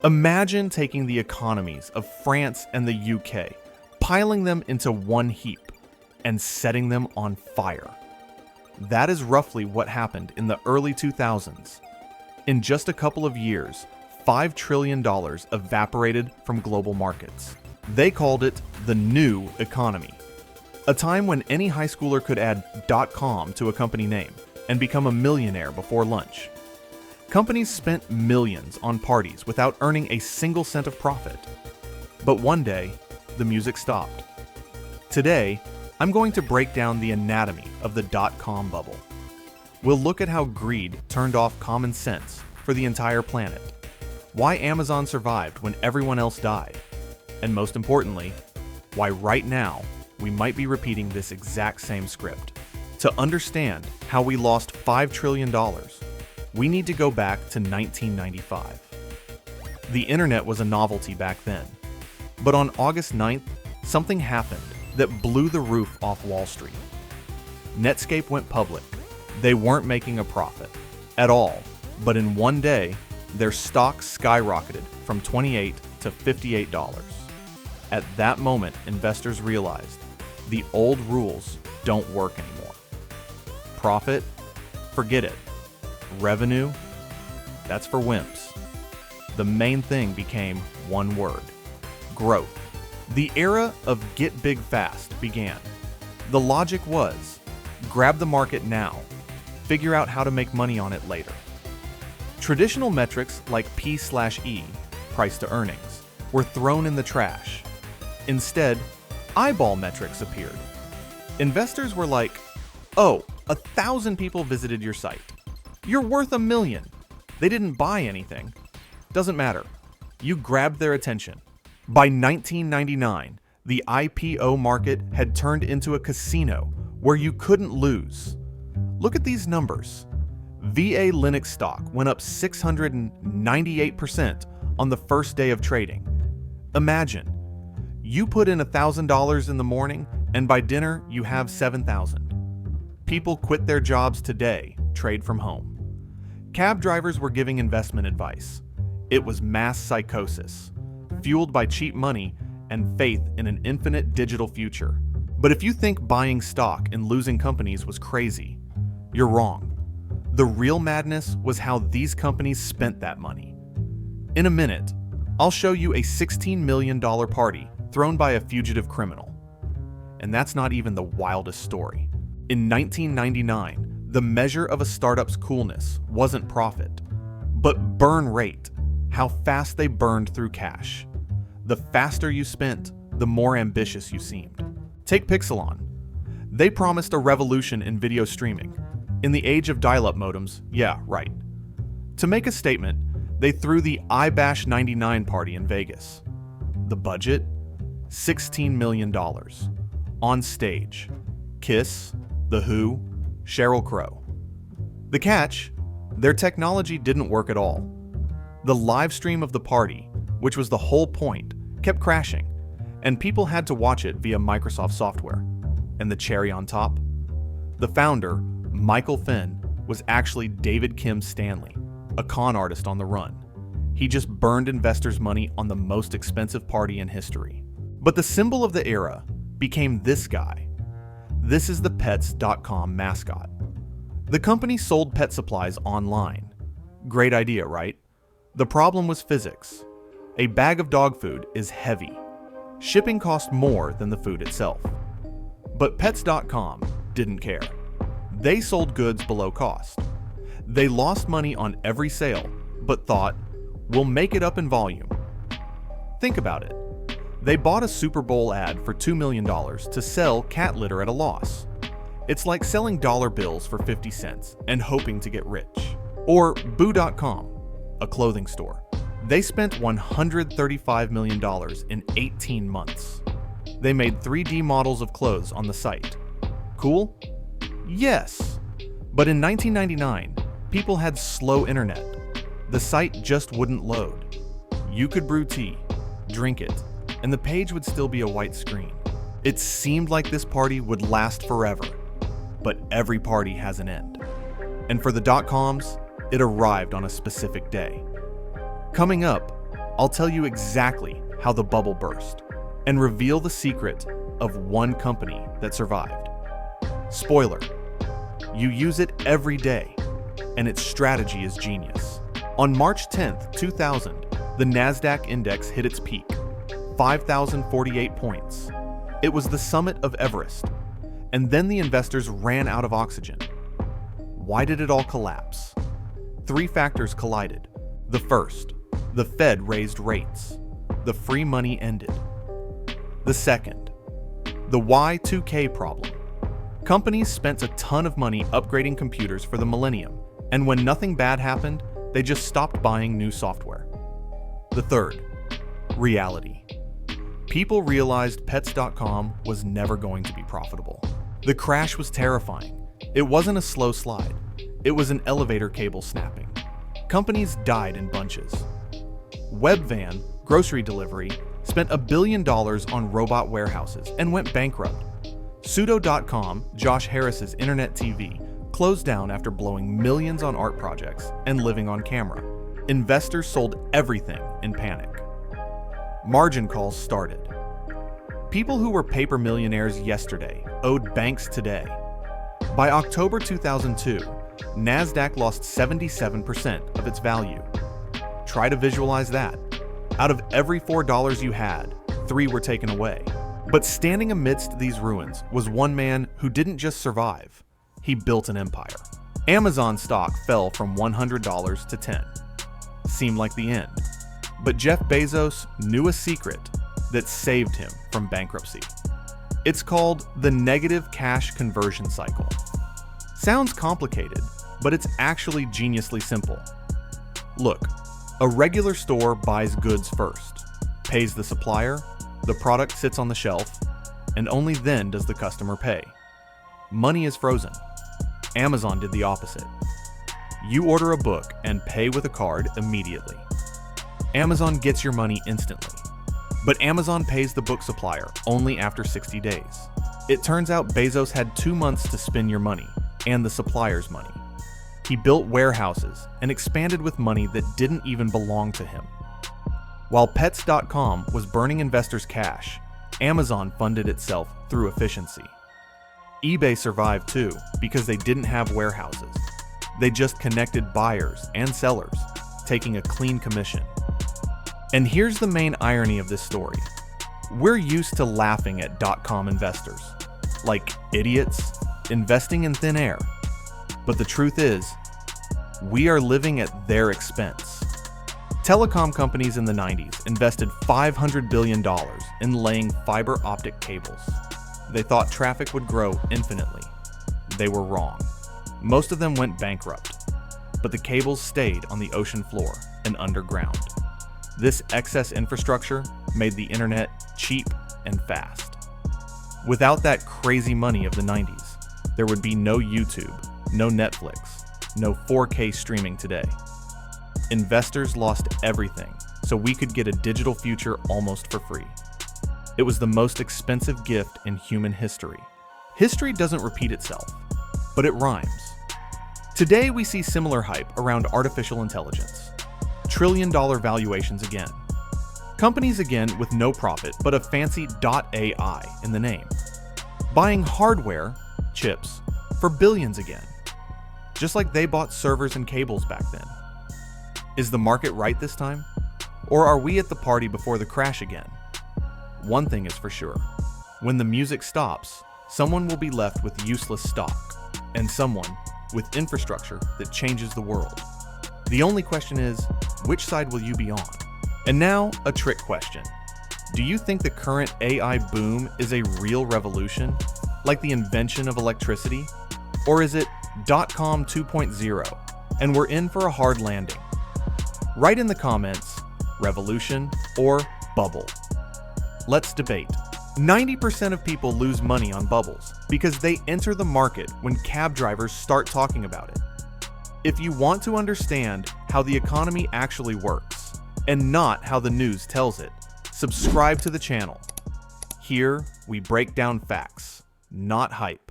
Imagine taking the economies of France and the UK, piling them into one heap, and setting them on fire. That is roughly what happened in the early 2000s. In just a couple of years, $5 trillion evaporated from global markets. They called it the new economy, a time when any high schooler could add .com to a company name and become a millionaire before lunch. Companies spent millions on parties without earning a single cent of profit. But one day, the music stopped. Today, I'm going to break down the anatomy of the .com bubble. We'll look at how greed turned off common sense for the entire planet, why Amazon survived when everyone else died, and most importantly, why right now we might be repeating this exact same script. To understand how we lost $5 trillion, we need to go back to 1995. The internet was a novelty back then, but on August 9th, something happened that blew the roof off Wall Street. Netscape went public. They weren't making a profit at all, but in one day, their stock skyrocketed from $28 to $58. At that moment, investors realized the old rules don't work anymore. Profit? Forget it. Revenue? That's for wimps. The main thing became one word: growth. The era of get big fast began. The logic was, grab the market now, figure out how to make money on it later. Traditional metrics like P/E, price to earnings, were thrown in the trash. Instead, eyeball metrics appeared. Investors were like, oh, 1,000 people visited your site. You're worth $1 million. They didn't buy anything. Doesn't matter. You grabbed their attention. By 1999, the IPO market had turned into a casino where you couldn't lose. Look at these numbers. VA Linux stock went up 698% on the first day of trading. Imagine, you put in $1,000 in the morning, and by dinner you have $7,000. People quit their jobs today, trade from home. Cab drivers were giving investment advice. It was mass psychosis, fueled by cheap money and faith in an infinite digital future. But if you think buying stock and losing companies was crazy, you're wrong. The real madness was how these companies spent that money. In a minute, I'll show you a $16 million party thrown by a fugitive criminal. And that's not even the wildest story. In 1999, the measure of a startup's coolness wasn't profit, but burn rate, how fast they burned through cash. The faster you spent, the more ambitious you seemed. Take Pixelon. They promised a revolution in video streaming. In the age of dial-up modems, yeah, right. To make a statement, they threw the iBash 99 party in Vegas. The budget? $16 million. On stage, Kiss, The Who, Sheryl Crow. The catch? Their technology didn't work at all. The live stream of the party, which was the whole point, kept crashing, and people had to watch it via Microsoft software. And the cherry on top? The founder, Michael Finn, was actually David Kim Stanley, a con artist on the run. He just burned investors' money on the most expensive party in history. But the symbol of the era became this guy. This is the Pets.com mascot. The company sold pet supplies online. Great idea, right? The problem was physics. A bag of dog food is heavy. Shipping cost more than the food itself. But Pets.com didn't care. They sold goods below cost. They lost money on every sale, but thought, we'll make it up in volume. Think about it. They bought a Super Bowl ad for $2 million to sell cat litter at a loss. It's like selling dollar bills for 50 cents and hoping to get rich. Or Boo.com, a clothing store. They spent $135 million in 18 months. They made 3D models of clothes on the site. Cool? Yes. But in 1999, people had slow internet. The site just wouldn't load. You could brew tea, drink it, and the page would still be a white screen. It seemed like this party would last forever, but every party has an end. And for the .coms, it arrived on a specific day. Coming up, I'll tell you exactly how the bubble burst and reveal the secret of one company that survived. Spoiler, you use it every day, and its strategy is genius. On March 10th, 2000, the NASDAQ index hit its peak, 5,048 points. It was the summit of Everest, and then the investors ran out of oxygen. Why did it all collapse? Three factors collided. The first, the Fed raised rates. The free money ended. The second, the Y2K problem. Companies spent a ton of money upgrading computers for the millennium, and when nothing bad happened, they just stopped buying new software. The third, reality. People realized Pets.com was never going to be profitable. The crash was terrifying. It wasn't a slow slide. It was an elevator cable snapping. Companies died in bunches. Webvan, grocery delivery, spent $1 billion on robot warehouses and went bankrupt. Pseudo.com, Josh Harris's internet TV, closed down after blowing millions on art projects and living on camera. Investors sold everything in panic. Margin calls started. People who were paper millionaires yesterday owed banks today. By October 2002, NASDAQ lost 77% of its value. Try to visualize that. Out of every $4 you had, 3 were taken away. But standing amidst these ruins was one man who didn't just survive, he built an empire. Amazon stock fell from $100 to $10. Seemed like the end. But Jeff Bezos knew a secret that saved him from bankruptcy. It's called the negative cash conversion cycle. Sounds complicated, but it's actually geniusly simple. Look, a regular store buys goods first, pays the supplier, the product sits on the shelf, and only then does the customer pay. Money is frozen. Amazon did the opposite. You order a book and pay with a card immediately. Amazon gets your money instantly. But Amazon pays the book supplier only after 60 days. It turns out Bezos had 2 months to spend your money and the supplier's money. He built warehouses and expanded with money that didn't even belong to him. While Pets.com was burning investors' cash, Amazon funded itself through efficiency. eBay survived too because they didn't have warehouses. They just connected buyers and sellers, taking a clean commission. And here's the main irony of this story. We're used to laughing at .com investors, like idiots, investing in thin air. But the truth is, we are living at their expense. Telecom companies in the 90s invested $500 billion in laying fiber optic cables. They thought traffic would grow infinitely. They were wrong. Most of them went bankrupt, but the cables stayed on the ocean floor and underground. This excess infrastructure made the internet cheap and fast. Without that crazy money of the 90s, there would be no YouTube, no Netflix, no 4K streaming today. Investors lost everything so we could get a digital future almost for free. It was the most expensive gift in human history. History doesn't repeat itself, but it rhymes. Today we see similar hype around artificial intelligence. Trillion-dollar valuations again. Companies again with no profit but a fancy .ai in the name. Buying hardware, chips, for billions again. Just like they bought servers and cables back then. Is the market right this time? Or are we at the party before the crash again? One thing is for sure. When the music stops, someone will be left with useless stock, and someone with infrastructure that changes the world. The only question is, which side will you be on? And now, a trick question. Do you think the current AI boom is a real revolution, like the invention of electricity? Or is it .com 2.0, and we're in for a hard landing? Write in the comments, revolution or bubble. Let's debate. 90% of people lose money on bubbles because they enter the market when cab drivers start talking about it. If you want to understand how the economy actually works, and not how the news tells it, subscribe to the channel. Here, we break down facts, not hype.